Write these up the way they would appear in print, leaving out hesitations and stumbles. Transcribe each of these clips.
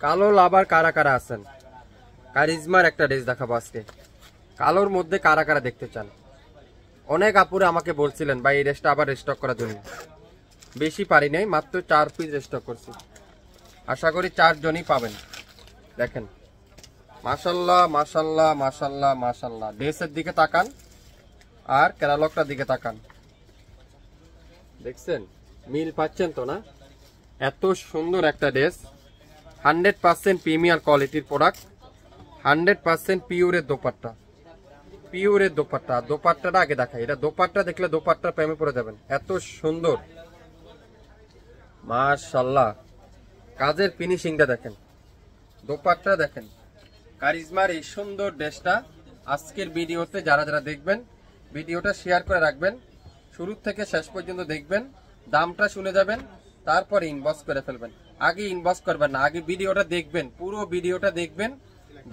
কালো লাভার কারা কারা আছেন? কারিজমার একটা ড্রেস দেখাবো আজকে। কালোর মধ্যে কারা কারা দেখতে চান? অনেক আপুরে আমাকে বলছিলেন ভাই এই ড্রেসটা আবার স্টক করার জন্য। বেশি পারি নাই, মাত্র 4 পিস স্টক করছি। আশা করি 4 জনই পাবেন। দেখেন মাশাল্লাহ মাশাল্লাহ মাশাল্লাহ মাশাল্লাহ। ড্রেসের দিকে তাকান আর ক্যাটালগটার দিকে তাকান। দেখছেন মিল পাচ্ছেন তো না? এত সুন্দর একটা ড্রেস, 100% প্রিমিয়ার কোয়ালিটির প্রোডাক্ট, 100% পিওরের দোপাট্টা। পিওরের দোপাট্টা। দোপাট্টাটা আগে দেখাই। এটা দোপাট্টা দেখলে দোপাট্টা প্রেমে পড়ে যাবেন, এত সুন্দর। মাশাআল্লাহ, কাজের ফিনিশিংটা দেখেন, দোপাট্টা দেখেন। কারিজমার এই সুন্দর ড্রেসটা আজকের ভিডিওতে যারা যারা দেখবেন, ভিডিওটা শেয়ার করে রাখবেন, শুরু থেকে শেষ পর্যন্ত দেখবেন, দামটা শুনে যাবেন, তারপর ইনবক্স করে ফেলবেন। আগে ইনবক্স করবেন না, আগে ভিডিওটা দেখবেন, পুরো ভিডিওটা দেখবেন,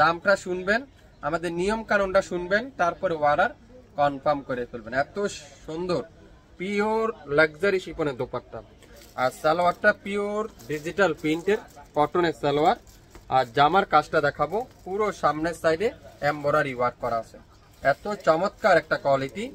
দামটা শুনবেন, আমাদের নিয়ম কানুনটা শুনবেন, তারপরে অর্ডার কনফার্ম করে ফেলবেন। এত সুন্দর পিওর লাক্সারি শিফনের দোপাট্টা। আর সালোয়ারটা পিওর ডিজিটাল প্রিন্টের কটনের সালোয়ার। আর জামার কাজটা দেখাবো, পুরো সামনের সাইডে এমব্রয়ডারি ওয়ার্ক করা আছে। এত চমৎকার একটা কোয়ালিটি,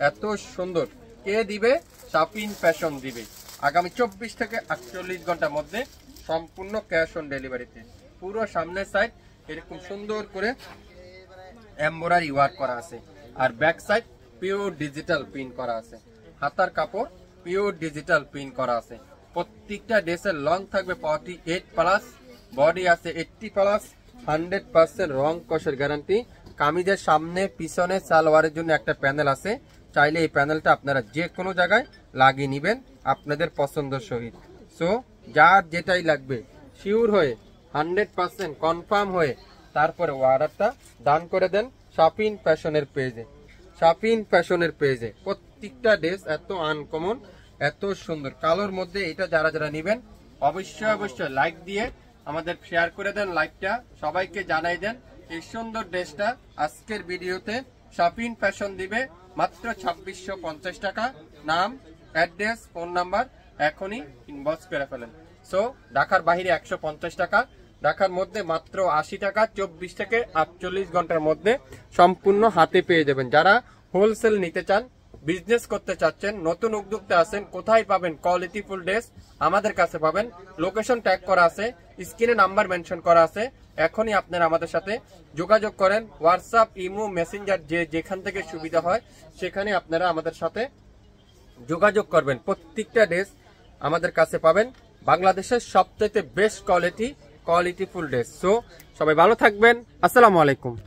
এত সুন্দর। কে দিবে? শাপিন ফ্যাশন দিবে। আগামী 24 থেকে 48 ঘন্টার মধ্যে সম্পূর্ণ ক্যাশ অন ডেলিভারিতে। পুরো সামনের সাইড এরকম সুন্দর করে এমব্রয়ডারি ওয়ার্ক করা আছে। আর back side pure digital print করা আছে। হাতার কাপড় পিওর ডিজিটাল প্রিন্ট করা আছে। প্রত্যেকটা ড্রেসের লং থাকবে 48+, বডি আছে 80+, 100% রং কষের গ্যারান্টি। কামিজের সামনে পিছনে সালোয়ারের জন্য একটা প্যানেল আছে, চাইলে এই প্যানেলটা আপনারা যে কোনো জায়গায় লাগিয়ে নেবেন আপনাদের পছন্দ সহিত। সো যার যেটাই লাগবে শিওর হয়ে 100% কনফার্ম হয়ে তারপরে অর্ডারটা দান করে দেন শাপিন ফ্যাশনের পেজে। শাপিন ফ্যাশনের পেজে প্রত্যেকটা ড্রেস এত আনকমন, এত সুন্দর। কালোর মধ্যে এটা যারা যারা নেবেন অবশ্যই অবশ্যই লাইক দিয়ে আমাদের শেয়ার করে দেন। লাইকটা সবাইকে জানাই দেন। এই সুন্দর ড্রেসটা আজকের ভিডিওতে শাপিন ফ্যাশন দিবে মাত্র 2650 টাকা। নাম, অ্যাড্রেস, ফোন নাম্বার এখনই ইনবক্স করে ফেলেন। সো ঢাকার বাইরে 150 টাকা, ঢাকার মধ্যে মাত্র 80 টাকা। 24 থেকে 48 ঘন্টার মধ্যে সম্পূর্ণ হাতে পেয়ে যাবেন। যারা হোলসেল নিতে চান, বিজনেস করতে চাচ্ছেন, নতুন উদ্যোক্তা আছেন, কোথায় পাবেন কোয়ালিটি ফুল ড্রেস? আমাদের কাছে পাবেন। লোকেশন ট্যাগ করা আছে, স্ক্রিনে নাম্বার মেনশন করা আছে। এখনই আপনারা আমাদের সাথে যোগাযোগ করেন। হোয়াটসঅ্যাপ, ইমো, মেসেঞ্জার যে যেখান থেকে সুবিধা হয় সেখানে আপনারা আমাদের সাথে যোগাযোগ করবেন। প্রত্যেকটা ড্রেস আমাদের কাছে পাবেন। বাংলাদেশের সবচেয়ে best quality full dress. So সবাই ভালো থাকবেন। আসসালামু আলাইকুম।